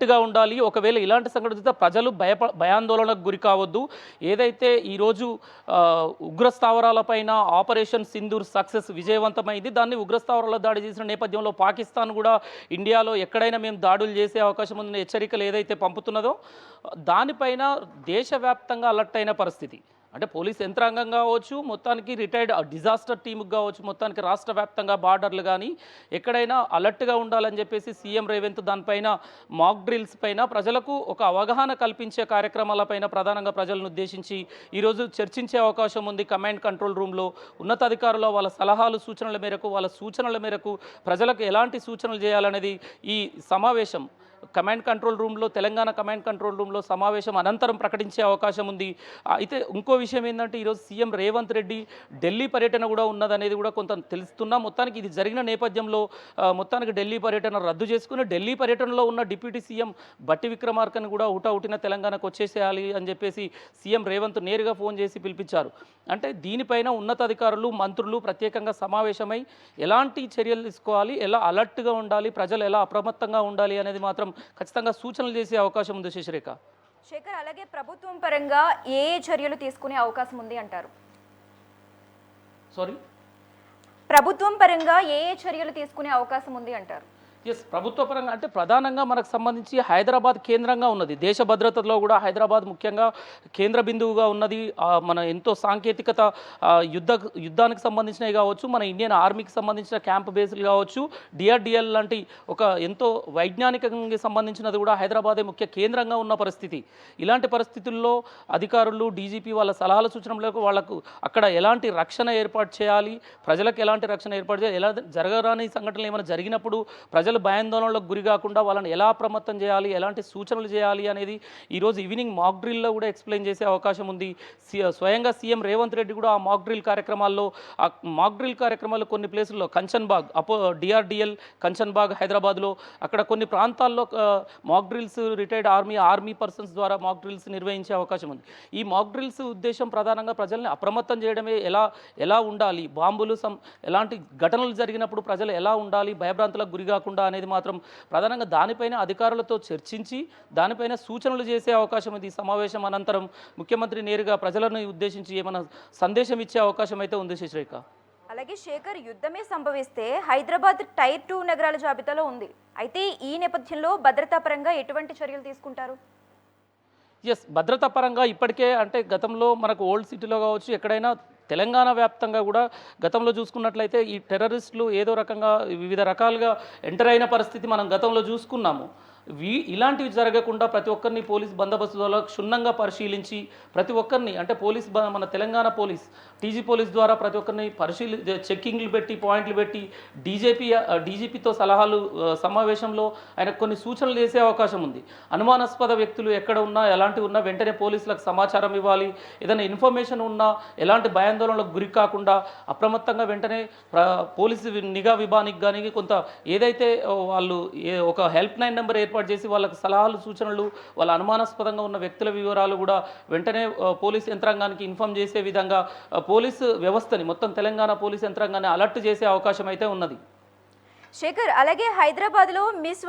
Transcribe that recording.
అలర్ట్గా ఉండాలి. ఒకవేళ ఇలాంటి సంఘటన చూస్తే ప్రజలు భయాందోళనకు గురి కావద్దు. ఏదైతే ఈరోజు ఉగ్ర స్థావరాలపైన ఆపరేషన్ సింధూర్ సక్సెస్ విజయవంతమైంది. దాన్ని ఉగ్ర స్థావరాల దాడి చేసిన నేపథ్యంలో పాకిస్తాన్ కూడా ఇండియాలో ఎక్కడైనా మేము దాడులు చేసే అవకాశం ఉందనే హెచ్చరికలు ఏదైతే పంపుతున్నదో దానిపైన దేశవ్యాప్తంగా అలర్ట్ అయిన పరిస్థితి. అంటే పోలీస్ యంత్రాంగం కావచ్చు, మొత్తానికి రిటైర్డ్ డిజాస్టర్ టీముకి కావచ్చు, మొత్తానికి రాష్ట్ర వ్యాప్తంగా బార్డర్లు కానీ ఎక్కడైనా అలర్ట్గా ఉండాలని చెప్పేసి సీఎం రేవంత్ దానిపైన మాక్ డ్రిల్స్ పైన ప్రజలకు ఒక అవగాహన కల్పించే కార్యక్రమాలపైన ప్రధానంగా ప్రజలను ఉద్దేశించి ఈరోజు చర్చించే అవకాశం ఉంది. కమాండ్ కంట్రోల్ రూమ్లో ఉన్నతాధికారులు వాళ్ళ సలహాలు సూచనల మేరకు వాళ్ళ సూచనల మేరకు ప్రజలకు ఎలాంటి సూచనలు చేయాలనేది ఈ సమావేశం కమాండ్ కంట్రోల్ రూమ్లో తెలంగాణ కమాండ్ కంట్రోల్ రూమ్లో సమావేశం అనంతరం ప్రకటించే అవకాశం ఉంది. అయితే ఇంకో విషయం ఏంటంటే ఈరోజు సీఎం రేవంత్ రెడ్డి ఢిల్లీ పర్యటన కూడా ఉన్నదనేది కూడా కొంత తెలుస్తున్నా. మొత్తానికి ఇది జరిగిన నేపథ్యంలో మొత్తానికి ఢిల్లీ పర్యటన రద్దు చేసుకుని ఢిల్లీ పర్యటనలో ఉన్న డిప్యూటీ సీఎం బట్టి విక్రమార్కని కూడా ఊటా తెలంగాణకు వచ్చేసేయాలి అని చెప్పేసి సీఎం రేవంత్ నేరుగా ఫోన్ చేసి పిలిపించారు. అంటే దీనిపైన ఉన్నతాధికారులు మంత్రులు ప్రత్యేకంగా సమావేశమై ఎలాంటి చర్యలు తీసుకోవాలి, ఎలా అలర్ట్గా ఉండాలి, ప్రజలు ఎలా అప్రమత్తంగా ఉండాలి అనేది మాత్రం ఖచ్చితంగా సూచనలు చేసే అవకాశం ఉంది. శేఖర్, అలాగే ప్రభుత్వం పరంగా ఏ చర్యలు తీసుకునే అవకాశం ఉంది అంటారు? ప్రభుత్వం పరంగా ఏ చర్యలు తీసుకునే అవకాశం ఉంది అంటారు? ప్రభుత్వ పరంగా అంటే ప్రధానంగా మనకు సంబంధించి హైదరాబాద్ కేంద్రంగా ఉన్నది. దేశ భద్రతలో కూడా హైదరాబాద్ ముఖ్యంగా కేంద్ర బిందువుగా ఉన్నది. మన ఎంతో సాంకేతికత యుద్ధానికి సంబంధించినవి కావచ్చు, మన ఇండియన్ ఆర్మీకి సంబంధించిన క్యాంప్ బేస్లు కావచ్చు, డిఆర్డిఎల్ లాంటి ఒక ఎంతో వైజ్ఞానికంగా సంబంధించినది కూడా హైదరాబాదే ముఖ్య కేంద్రంగా ఉన్న పరిస్థితి. ఇలాంటి పరిస్థితుల్లో అధికారులు డీజీపీ వాళ్ళ సలహాల సూచనలకు వాళ్లకు అక్కడ ఎలాంటి రక్షణ ఏర్పాటు చేయాలి, ప్రజలకు ఎలాంటి రక్షణ ఏర్పాటు చేయాలి, ఎలా జరగరాని సంఘటనలు ఏమైనా జరిగినప్పుడు ప్రజలు భయాందోళనలకు గురి కాకుండా వాళ్ళని ఎలా అప్రమత్తం చేయాలి, ఎలాంటి సూచనలు చేయాలి అనేది ఈరోజు ఈవినింగ్ మాక్ డ్రిల్లో కూడా ఎక్స్ప్లెయిన్ చేసే అవకాశం ఉంది. స్వయంగా సీఎం రేవంత్ రెడ్డి కూడా ఆ మాక్ డ్రిల్ కార్యక్రమాల్లో కొన్ని ప్లేసుల్లో కంచన్బాగ్ డిఆర్డిఎల్ కంచన్బాగ్ హైదరాబాద్లో అక్కడ కొన్ని ప్రాంతాల్లో మాక్ డ్రిల్స్ రిటైర్డ్ ఆర్మీ పర్సన్స్ ద్వారా మాక్ డ్రిల్స్ నిర్వహించే అవకాశం ఉంది. ఈ మాక్ డ్రిల్స్ ఉద్దేశం ప్రధానంగా ప్రజల్ని అప్రమత్తం చేయడమే. ఎలా ఉండాలి, బాంబులు ఎలాంటి ఘటనలు జరిగినప్పుడు ప్రజలు ఎలా ఉండాలి, భయభ్రాంతులకు గురి కాకుండా అనేది మాత్రం ప్రధానంగా దానిపైన అధికారులతో చర్చించి దానిపైన సూచనలు చేసే అవకాశం ఉంది. ఈ సమావేశం అనంతరం ముఖ్యమంత్రి నేరుగా ప్రజలను ఉద్దేశించి ఏమైనా సందేశం ఇచ్చే అవకాశం అయితే ఉంది. శశిరేఖ, అలాగే శేఖర్, యుద్ధమే సంభవిస్తే హైదరాబాద్ టైర్ 2 నగరాల జాబితాలో ఉంది. అయితే ఈ నేపథ్యంలో భద్రతా పరంగా ఎటువంటి చర్యలు తీసుకుంటారు? భద్రతా పరంగా ఇప్పటికే అంటే గతంలో మనకు ఓల్డ్ సిటీలో కావచ్చు, ఎక్కడైనా తెలంగాణ వ్యాప్తంగా కూడా గతంలో చూసుకున్నట్లయితే ఈ టెర్రరిస్టులు ఏదో రకంగా వివిధ రకాలుగా ఎంటర్ అయిన పరిస్థితి మనం గతంలో చూసుకున్నాము. ఇలాంటివి జరగకుండా ప్రతి ఒక్కరిని పోలీస్ బందోబస్తు ద్వారా క్షుణ్ణంగా పరిశీలించి ప్రతి ఒక్కరిని అంటే మన తెలంగాణ పోలీస్ టీజీ పోలీస్ ద్వారా ప్రతి ఒక్కరిని చెక్కింగ్లు పెట్టి పాయింట్లు పెట్టి డీజీపీతో సలహాలు సమావేశంలో ఆయన కొన్ని సూచనలు చేసే అవకాశం ఉంది. అనుమానాస్పద వ్యక్తులు ఎక్కడ ఉన్నా ఎలాంటివి ఉన్నా వెంటనే పోలీసులకు సమాచారం ఇవ్వాలి. ఏదైనా ఇన్ఫర్మేషన్ ఉన్నా ఎలాంటి భయాందోళనలకు గురి కాకుండా అప్రమత్తంగా వెంటనే పోలీసు నిఘా విభాగానికి కానీ కొంత ఏదైతే వాళ్ళు ఒక హెల్ప్-లైన్ నెంబర్ ఏర్పాటు చేసి వాళ్ళకి సలహాలు సూచనలు వాళ్ళ అనుమానాస్పదంగా ఉన్న వ్యక్తుల వివరాలు కూడా వెంటనే పోలీస్ యంత్రాంగానికి ఇన్ఫార్మ్ చేసే విధంగా పోలీసు వ్యవస్థని మొత్తం తెలంగాణ పోలీస్ యంత్రాంగాన్ని అలర్ట్ చేసే అవకాశం అయితే ఉన్నది. శేఖర్, అలాగే హైదరాబాద్లో మిస్